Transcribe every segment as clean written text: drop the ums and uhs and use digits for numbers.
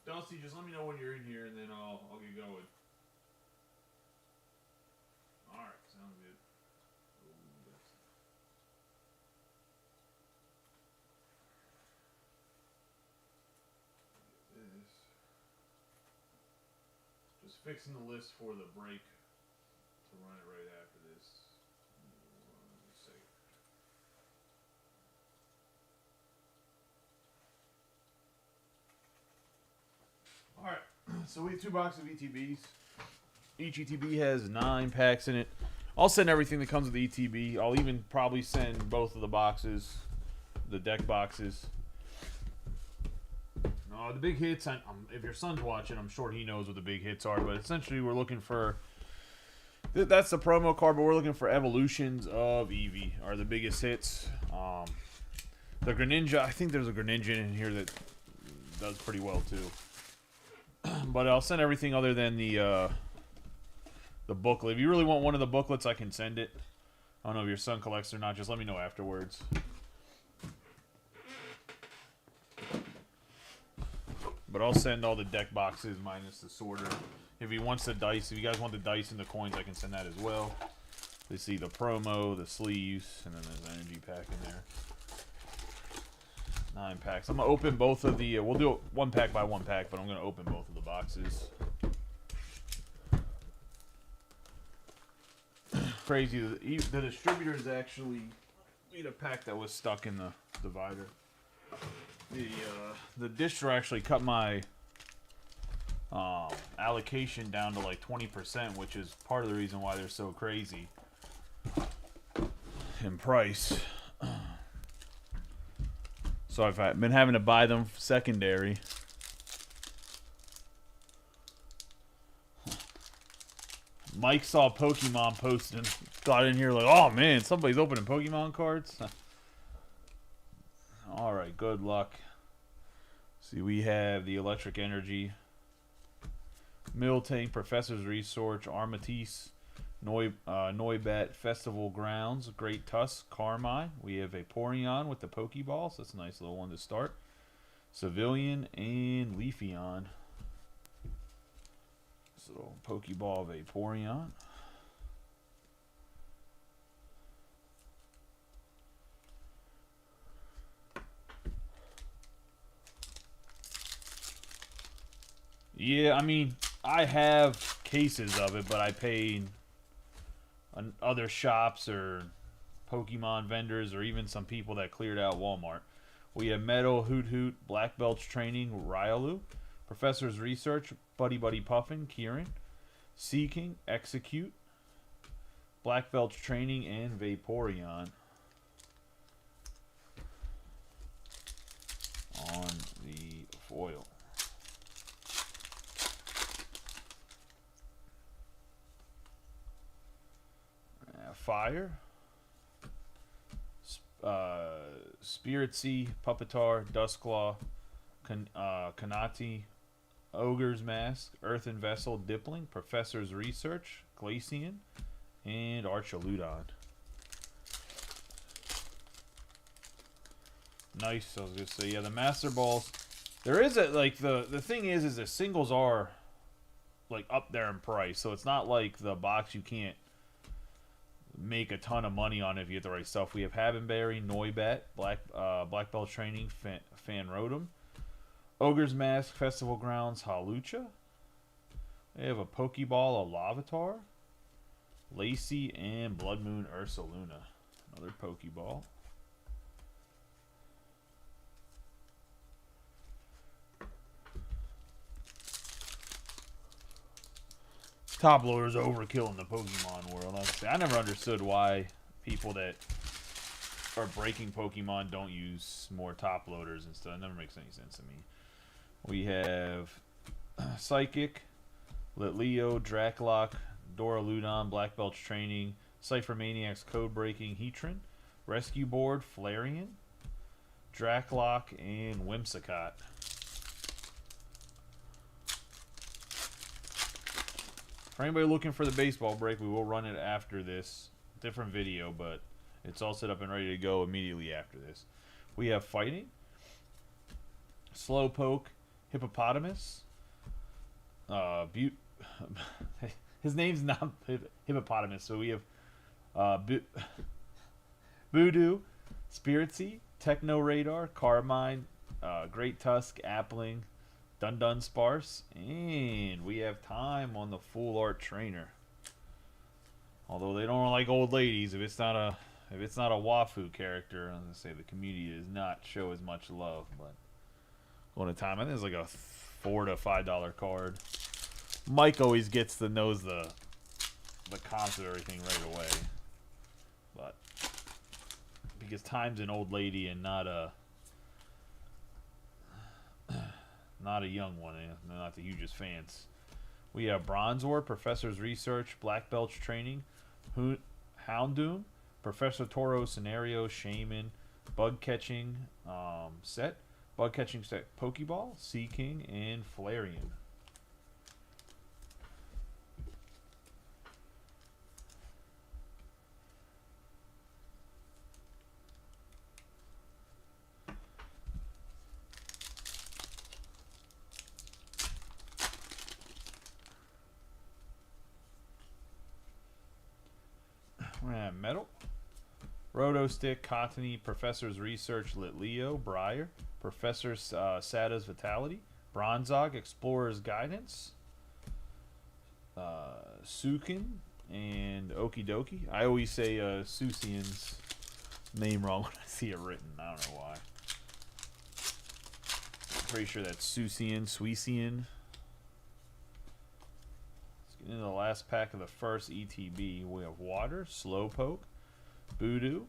Dusty, just let me know when you're in here, and then I'll get going. All right, sounds good. This. Just fixing the list for the break to run it right after this. One second. All right, so we have 2 boxes of ETBs. Each ETB has 9 packs in it. I'll send everything that comes with the ETB. I'll even probably send both of the boxes, the deck boxes. The big hits, if your son's watching, I'm sure he knows what the big hits are. But essentially, we're looking for... That's the promo card, but we're looking for evolutions of Eevee are the biggest hits. The Greninja, I think there's a Greninja in here that does pretty well, too. But I'll send everything other than the booklet. If you really want one of the booklets, I can send it. I don't know if your son collects or not. Just let me know afterwards. But I'll send all the deck boxes minus the sorter. If he wants the dice, if you guys want the dice and the coins, I can send that as well. They see the promo, the sleeves, and then there's an energy pack in there. 9 packs. I'm going to open both of the... we'll do it 1 pack by 1 pack, but I'm going to open both of the boxes. Crazy. The distributors actually made a pack that was stuck in the divider. The distro actually cut my allocation down to like 20%, which is part of the reason why they're so crazy in price. So I've been having to buy them secondary. Mike saw Pokemon posted and got in here like, oh man, somebody's opening Pokemon cards. Alright, good luck. See, we have the Electric Energy, Miltank, Professor's Research, Armatis, Noibat, Festival Grounds, Great Tusk, Carmine. We have a Vaporeon with the Pokeballs. That's a nice little one to start. Civilian and Leafeon. So, Pokeball Vaporeon. Yeah, I mean, I have cases of it, but I paid on other shops or Pokemon vendors or even some people that cleared out Walmart. We have Meadow, Hoot Hoot, Black Belt's Training, Ryalu, Professor's Research, Buddy Buddy Puffin, Kieran, Seeking, Execute, Black Belt's Training, and Vaporeon on the foil. Fire, Spirit Sea, Puppetar, Dusklaw, Kanati, Ogre's Mask, Earthen Vessel, Dipling, Professor's Research, Glaceon, and Archaludon. Nice, I was gonna say, yeah, the Master Balls. There is a, like, the thing is the singles are, like, up there in price, so it's not like the box you can't make a ton of money on if you get the right stuff. We have Havenberry, Noibat, Black Belt Training, Fan Rotom, Ogre's Mask, Festival Grounds, Halucha. We have a Pokeball, a Lavatar, Lacey, and Blood Moon Ursaluna. Another Pokeball. Top loaders overkill in the Pokemon world. I never understood why people that are breaking Pokemon don't use more top loaders and stuff. It never makes any sense to me. We have Psychic, Litleo, Draclock, Dora Ludon, Black Belch Training, Cypher Maniacs, Code Breaking, Heatran, Rescue Board, Flareon, Draclock, and Whimsicott. For anybody looking for the baseball break, we will run it after this. Different video, but it's all set up and ready to go immediately after this. We have Fighting, Slowpoke, Hippopotamus. His name's not Hippopotamus, so we have Voodoo, Spiricy, Techno Radar, Carmine, Great Tusk, Appling, Dun Sparse, and we have time on the Full Art Trainer. Although they don't like old ladies, if it's not a Wafu character, I'm gonna say the community does not show as much love. But going to time, I think it's like a $4 to $5 card. Mike always gets the knows the comps of everything right away, but because time's an old lady and not a young one, and they're not the hugest fans. We have Bronzor, Professor's Research, Black Belch Training, Houndoom, Professor Toro Scenario, Shaman, Bug Catching set, Pokeball, Sea King, and Flareon. We're going to have Metal, Roto Stick, Cottony, Professor's Research, Litleo, Briar, Professor Sada's Vitality, Bronzog, Explorer's Guidance, Sukin, and Okie Dokie. I always say Susian's name wrong when I see it written. I don't know why. I'm pretty sure that's Susian, Suisian. In the last pack of the first ETB, we have Water, Slowpoke, Voodoo,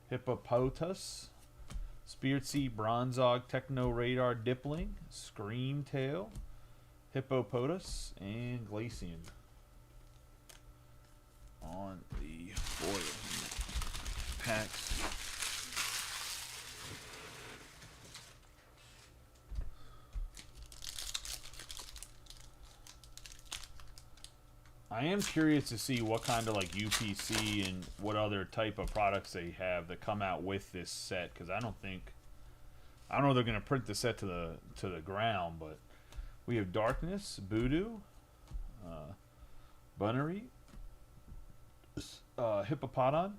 Hippopotas, Spiricy, Bronzog, Techno Radar, Dipling, Screamtail, Hippopotas, and Glaceon on the foil packs. I am curious to see what kind of like UPC and what other type of products they have that come out with this set, because I don't know if they're going to print the set to the ground, but we have Darkness, Voodoo, Bunnery, Hippopotton,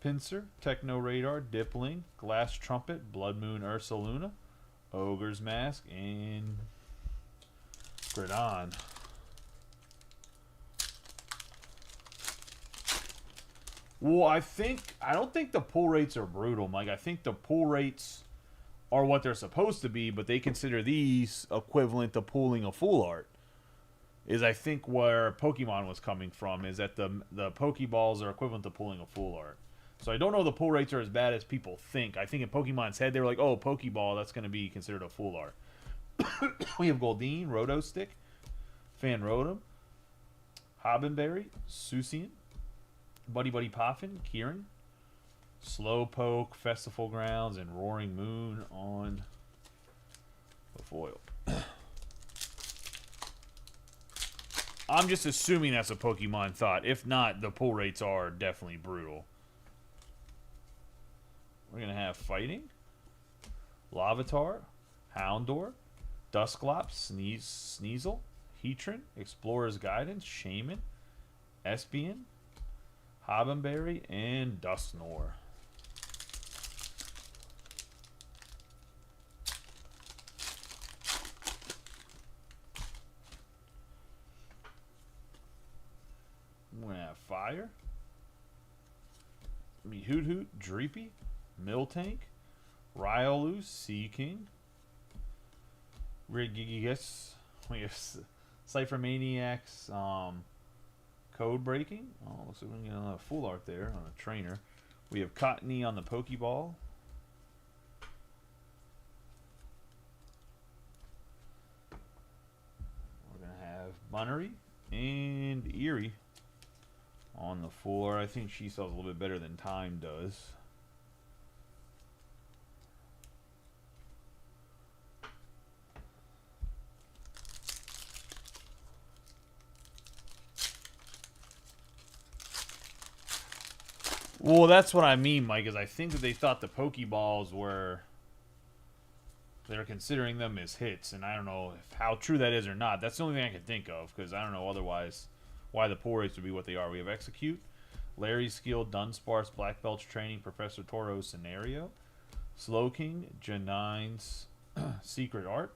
Pinsir, Techno Radar, Dipling, Glass Trumpet, Blood Moon Ursaluna, Ogre's Mask, and Gridon. Well, I don't think the pull rates are brutal, Mike. I think the pull rates are what they're supposed to be, but they consider these equivalent to pulling a full art. Is I think where Pokemon was coming from is that the Pokeballs are equivalent to pulling a full art. So I don't know if the pull rates are as bad as people think. I think in Pokemon's head they were like, oh, Pokeball, that's going to be considered a full art. We have Goldeen, Roto Stick, Fanrotom, Hobbenberry, Susian, Buddy Poffin, Kieran, Slowpoke, Festival Grounds, and Roaring Moon on the foil. I'm just assuming that's a Pokemon thought. If not, the pull rates are definitely brutal. We're going to have Fighting, Larvitar, Houndour, Dusclops, Sneasel, Heatran, Explorer's Guidance, Shaman, Espion, Hobbenberry, and Dusknoir. We're going to have Fire, Hoot, Dreepy, Miltank, Riolu, Sea King, Rigigas. We have Cypher Maniacs, Code Breaking. Oh, looks like we can get a full art there on a trainer. We have Cottony on the Pokeball. Monnery, and Erie on the floor. I think she sells a little bit better than Time does. Well, that's what I mean, Mike, is I think that they thought the Pokeballs were... They're considering them as hits, and I don't know how true that is or not. That's the only thing I can think of, because I don't know otherwise why the pull rates would be what they are. We have Execute, Larry's Skill, Dunsparce, Black Belt's Training, Professor Toro's Scenario, Slowking, Janine's Secret Art,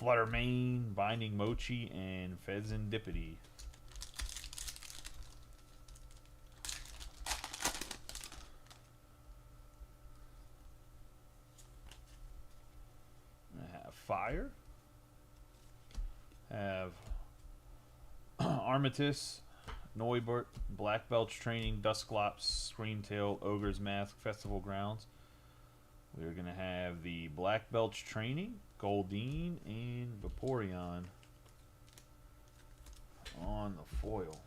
Fluttermane, Binding Mochi, and Fezandipity. Fire. Have Armatus, Noibert, Black Belch Training, Dusclops, Screamtail, Ogre's Mask, Festival Grounds. We're going to have the Black Belch Training, Goldeen, and Vaporeon on the foil.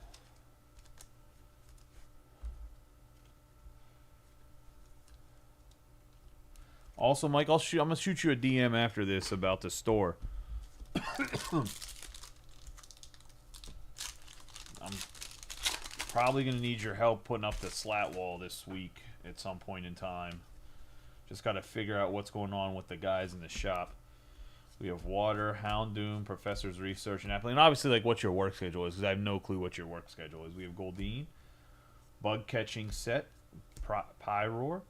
Also, Mike, I'm gonna shoot you a DM after this about the store. I'm probably gonna need your help putting up the slat wall this week at some point in time. Just gotta figure out what's going on with the guys in the shop. We have Water, Houndoom, Professor's Research, and Apple. And obviously, like, what your work schedule is, because I have no clue what your work schedule is. We have Goldeen, Bug Catching Set, Pyroar,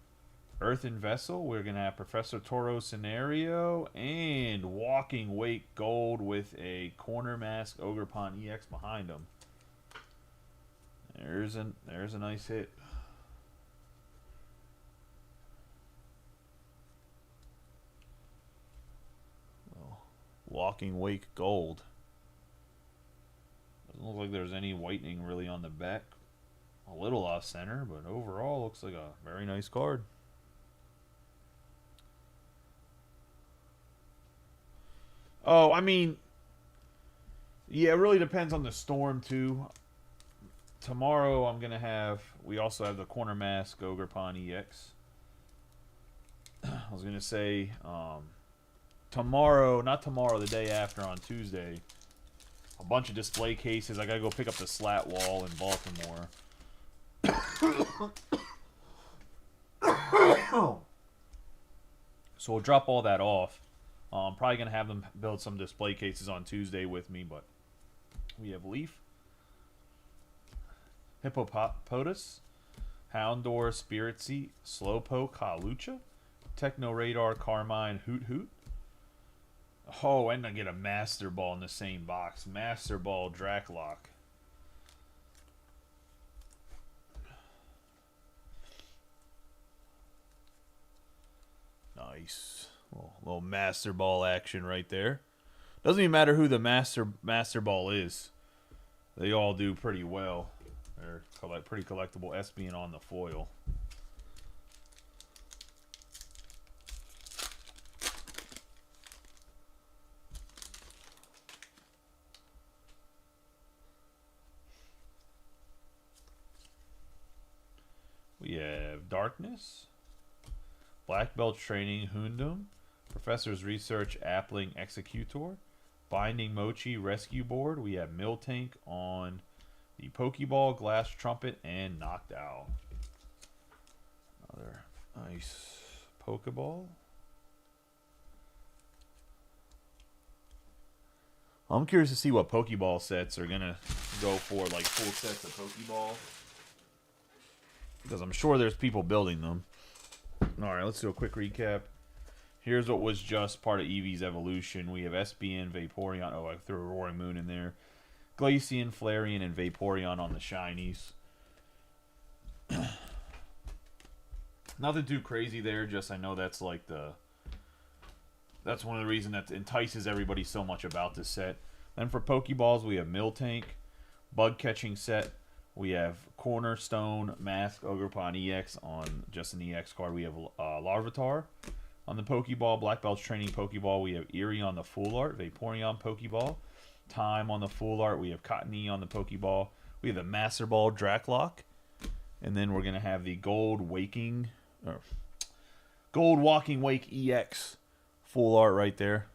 Earthen Vessel. We're going to have Professor Toro's Scenario and Walking Wake Gold with a Corner Mask Ogerpon EX behind them. There's a nice hit. Well, Walking Wake Gold. Doesn't look like there's any whitening really on the back. A little off center, but overall looks like a very nice card. Oh, I mean, yeah, it really depends on the storm, too. Tomorrow, I'm going to have... We also have the Corner Mask Ogerpon EX. I was going to say, tomorrow, not tomorrow, the day after on Tuesday, a bunch of display cases. I got to go pick up the slat wall in Baltimore. So we'll drop all that off. I'm probably going to have them build some display cases on Tuesday with me, but we have Leaf, Hippopotas, Houndour, Spiritzee, Slowpoke, Hawlucha, Techno Radar, Carmine, Hoot Hoot. Oh, and I get a Master Ball in the same box. Master Ball, Draclock. Nice. Little Master Ball action right there. Doesn't even matter who the Master Ball is. They all do pretty well. They're pretty collectible. Espion on the foil. We have Darkness, Black Belt Training, Houndoom, Professor's Research, Appling, Executor, Binding Mochi, Rescue Board. We have Miltank on the Pokeball, Glass Trumpet, and Knocked Owl. Another nice Pokeball. I'm curious to see what Pokeball sets are going to go for, like full sets of Pokeball. Because I'm sure there's people building them. Alright, let's do a quick recap. Here's what was just part of Eevee's evolution. We have SBN, Vaporeon. Oh, I threw a Roaring Moon in there. Glaceon, Flareon, and Vaporeon on the shinies. Nothing too crazy there. Just I know that's like that's one of the reasons that entices everybody so much about this set. Then for Pokeballs, we have Miltank, Bug Catching Set. We have Cornerstone, Mask, Ogerpon EX on just an EX card. We have Larvitar on the Pokeball, Black Belt's Training Pokeball. We have Erie on the Full Art, Vaporeon Pokeball. time on the full art. We have Cottony on the Pokeball. We have the Master Ball Draclock. And then we're going to have the Gold Walking Wake EX full art right there.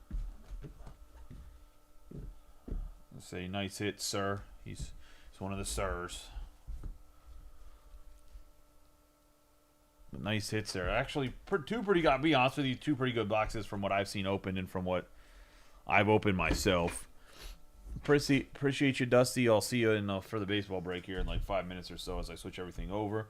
Let's say nice hit, sir. He's one of the sirs. But nice hits there. Actually, two pretty good. I'll be honest with you, two pretty good boxes from what I've seen opened and from what I've opened myself. Appreciate you, Dusty. I'll see you for the baseball break here in like 5 minutes or so as I switch everything over.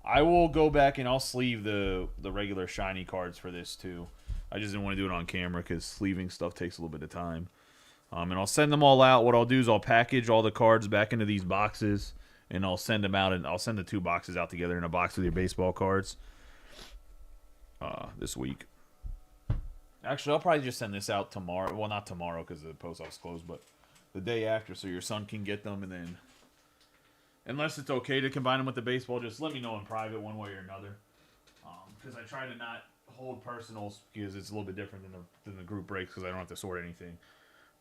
I will go back and I'll sleeve the regular shiny cards for this too. I just didn't want to do it on camera because sleeving stuff takes a little bit of time. And I'll send them all out. What I'll do is I'll package all the cards back into these boxes and I'll send them out, and I'll send the two boxes out together in a box with your baseball cards this week. Actually, I'll probably just send this out tomorrow. Well, not tomorrow because the post office closed, but the day after, so your son can get them. And then, unless it's okay to combine them with the baseball, just let me know in private one way or another. Because I try to not hold personals because it's a little bit different than the group breaks because I don't have to sort anything.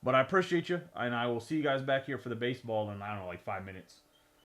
But I appreciate you, and I will see you guys back here for the baseball in, I don't know, like 5 minutes.